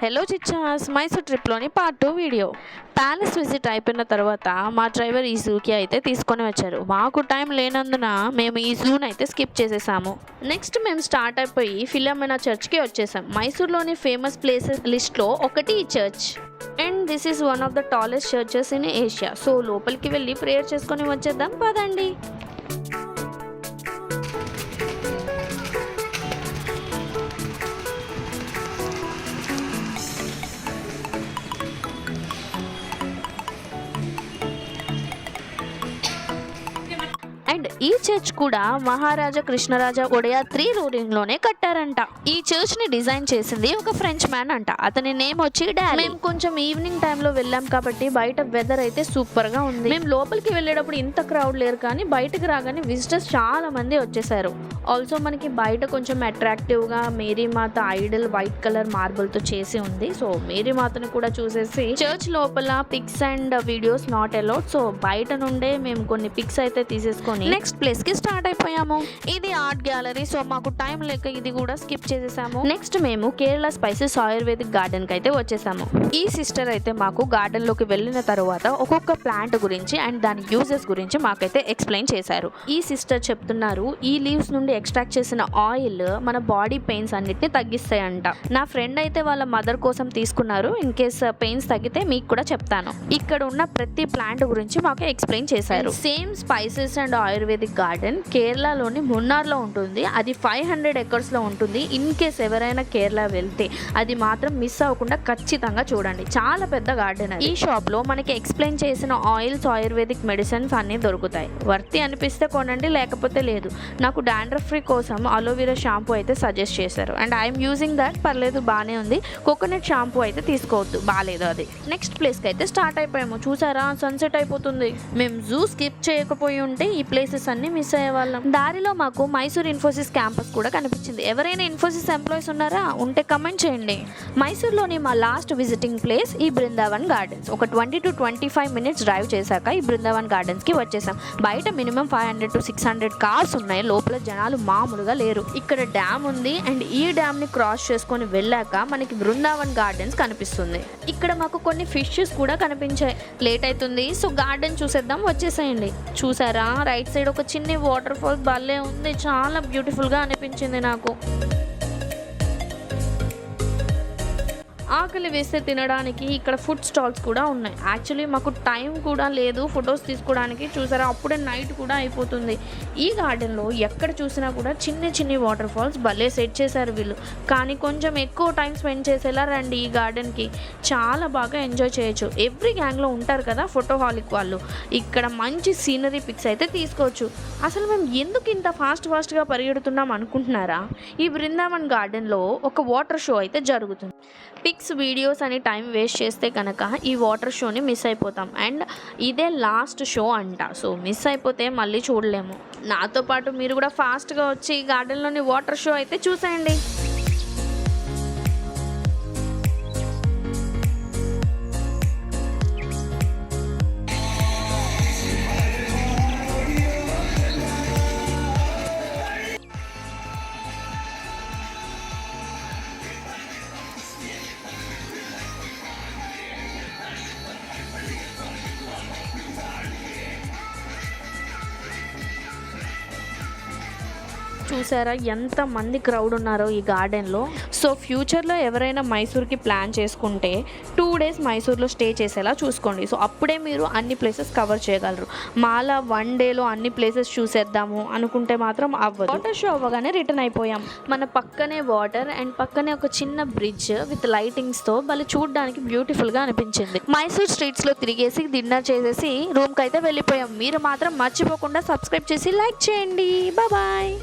Hello చిచ్చాస్, మైసూర్ ట్రిప్లోని part 2 video. Palace visit అయిపోయిన తర్వాత మా డ్రైవర్ ఈ జూకి అయితే తీసుకొని వచ్చారు. మాకు టైం లేనందున మేము ఈ జూని అయితే స్కిప్ చేసేసాము. నెక్స్ట్ మేము స్టార్ట్ అయిపోయి ఫిలోమినా చర్చ్కి వచ్చేసాం. మైసూర్లోని ఫేమస్ ప్లేసెస్ లిస్ట్లో ఒకటి ఈ church. And this is one of the tallest churches in Asia. So లోపలికి వెళ్ళి ప్రేయర్ చేసుకొని వచ్చేద్దాం పదండి. అండ్ ఈ చర్చ్ కూడా మహారాజా కృష్ణరాజా ఒడయార్ 3 రూలింగ్లోనే కట్టారంట. ఈ చర్చ్ ని డిజైన్ చేసింది ఒక ఫ్రెంచ్ మ్యాన్ అంట. అతని నేమ్ వచ్చి డాలీ. మేము కొంచెం ఈవినింగ్ టైంలో వెళ్ళాం కాబట్టి బయట వెదర్ అయితే సూపర్ గా ఉంది. మేము లోపలికి వెళ్ళేటప్పుడు ఇంత క్రౌడ్ లేరు, కానీ బయటకు రాగానే విజిటర్స్ చాలా మంది వచ్చేసారు. ఆల్సో మనకి బయట కొంచెం అట్రాక్టివ్ గా మేరీ మాత ఐడల్ వైట్ కలర్ మార్బుల్ తో చేసి ఉంది. సో మేరీ మాతను కూడా చూసేసి చర్చ్ లోపల pics and videos not allowed. So బయట నుండే మేము కొన్ని పిక్స్ అయితే తీసేసుకొని నెక్స్ట్ ప్లేస్ కి స్టార్ట్ అయిపోయాము. ఇది ఆర్ట్ గ్యాలరీ. సో మాకు టైం లేక ఇది కూడా స్కిప్ చేసేసాము. నెక్స్ట్ మేము కేరళ స్పైసెస్ ఆయుర్వేదిక్ గార్డెన్ కి అయితే వచ్చేసాము. ఈ సిస్టర్ అయితే మాకు గార్డెన్ లోకి వెళ్ళిన తర్వాత ఒక్కొక్క ప్లాంట్ గురించి అండ్ దాని యూజెస్ గురించి మాకైతే ఎక్స్ప్లెయిన్ చేశారు. ఈ సిస్టర్ చెప్తున్నారు, ఈ లీవ్స్ నుండి ఎక్స్ట్రాక్ట్ చేసిన ఆయిల్ మన బాడీ పెయిన్స్ అన్నిటిని తగ్గిస్తాయంట. నా ఫ్రెండ్ అయితే వాళ్ళ మదర్ కోసం తీసుకున్నారు. ఇన్ కేస్ పెయిన్స్ తగ్గితే మీకు కూడా చెప్తాను. ఇక్కడ ఉన్న ప్రతి ప్లాంట్ గురించి మాకు ఎక్స్ప్లెయిన్ చేశారు. Same spices and ayurvedic garden కేరళలోని మున్నార్లో ఉంటుంది. అది 500 acres లో ఉంటుంది. ఇన్ కేస్ ఎవరైనా కేరళ వెళ్తే అది మాత్రం మిస్ అవ్వకుండా ఖచ్చితంగా చూడండి. చాలా పెద్ద గార్డెన్. ఈ షాప్ లో మనకి ఎక్స్ప్లెయిన్ చేసిన ఆయిల్స్, ఆయుర్వేదిక్ మెడిసిన్స్ అన్ని దొరుకుతాయి. వర్తి అనిపిస్తే కొనండి, లేకపోతే లేదు. నాకు డాండ్రఫ్ ఫ్రీ కోసం అలోవెరా షాంపూ అయితే సజెస్ట్ చేశారు. And I'm using that. పర్లేదు, బాగానే ఉంది. కోకోనట్ షాంపూ అయితే తీసుకోవద్దు, బాగాలేదు అది. నెక్స్ట్ ప్లేస్ కి అయితే స్టార్ట్ అయిపోయాము. చూసారా, సన్సెట్ అయిపోతుంది. మేము జూ స్కిప్ చేయకపోయి ఉంటే ఈ ప్లేసెస్ అన్ని మిస్ అయ్యే వాళ్ళం. దారిలో మాకు మైసూర్ ఇన్ఫోసిస్ క్యాంపస్ కూడా కనిపించింది. ఎవరైనా ఇన్ఫోసిస్ ఎంప్లాయీస్ ఉన్నారా? ఉంటే కమెంట్ చేయండి. మైసూర్లోని మా లాస్ట్ విజిటింగ్ ప్లేస్ ఈ బృందావన్ గార్డెన్స్. ఒక 20 to 25 minutes డ్రైవ్ చేశాక ఈ బృందావన్ గార్డెన్స్ కి వచ్చేసాం. బయట మినిమం 500 to 600 కార్స్ ఉన్నాయి. లోపల జనాలు మామూలుగా లేరు. ఇక్కడ డ్యామ్ ఉంది. అండ్ ఈ డ్యామ్ ని క్రాస్ చేసుకొని వెళ్ళాక మనకి బృందావన్ గార్డెన్స్ కనిపిస్తుంది. ఇక్కడ మాకు కొన్ని ఫిషెస్ కూడా కనిపించాయి. లేట్ అవుతుంది, సో గార్డెన్ చూసేద్దాం, వచ్చేసేయండి. చూసారా, రైట్ సైడ్ ఒక చిన్న వాటర్ ఫాల్ భలే ఉంది. చాలా బ్యూటిఫుల్ గా అనిపించింది నాకు. ఆకలి వేస్తే తినడానికి ఇక్కడ ఫుడ్ స్టాల్స్ కూడా ఉన్నాయి. యాక్చువల్లీ మాకు టైం కూడా లేదు ఫొటోస్ తీసుకోవడానికి. చూసారా, అప్పుడే నైట్ కూడా అయిపోతుంది. ఈ గార్డెన్లో ఎక్కడ చూసినా కూడా చిన్న చిన్న వాటర్ ఫాల్స్ భలే సెట్ చేశారు వీళ్ళు. కానీ కొంచెం ఎక్కువ టైం స్పెండ్ చేసేలా రండి. ఈ గార్డెన్కి చాలా బాగా ఎంజాయ్ చేయొచ్చు. ఎవ్రీ గ్యాంగ్లో ఉంటారు కదా ఫోటోహాలిక్ వాళ్ళు. ఇక్కడ మంచి సీనరీ పిక్స్ అయితే తీసుకోవచ్చు. అసలు మేము ఎందుకు ఇంత ఫాస్ట్గా పరిగెడుతున్నాం అనుకుంటున్నారా? ఈ బృందావన్ గార్డెన్లో ఒక వాటర్ షో అయితే జరుగుతుంది. పిక్స్, వీడియోస్ అని టైం వేస్ట్ చేస్తే కనుక ఈ వాటర్ షోని మిస్ అయిపోతాం. అండ్ ఇదే లాస్ట్ షో అంట. సో మిస్ అయిపోతే మళ్ళీ చూడలేము. నాతో పాటు మీరు కూడా ఫాస్ట్గా వచ్చి ఈ గార్డెన్లోని వాటర్ షో అయితే చూసేయండి. చూసారా ఎంత మంది క్రౌడ్ ఉన్నారో ఈ గార్డెన్లో. సో ఫ్యూచర్లో ఎవరైనా మైసూర్కి ప్లాన్ చేసుకుంటే 2 days మైసూర్లో స్టే చేసేలా చూసుకోండి. సో అప్పుడే మీరు అన్ని ప్లేసెస్ కవర్ చేయగలరు. మాలా 1 dayలో అన్ని ప్లేసెస్ చూసేద్దాము అనుకుంటే మాత్రం అవ్వదు. వాటర్ షో అవ్వగానే రిటర్న్ అయిపోయాం. మన పక్కనే వాటర్ అండ్ పక్కనే ఒక చిన్న బ్రిడ్జ్ విత్ లైటింగ్స్తో వాళ్ళు చూడడానికి బ్యూటిఫుల్గా అనిపించింది. మైసూర్ స్ట్రీట్స్లో తిరిగేసి డిన్నర్ చేసేసి రూమ్కి అయితే వెళ్ళిపోయాం. మీరు మాత్రం మర్చిపోకుండా సబ్స్క్రైబ్ చేసి లైక్ చేయండి. బాయ్.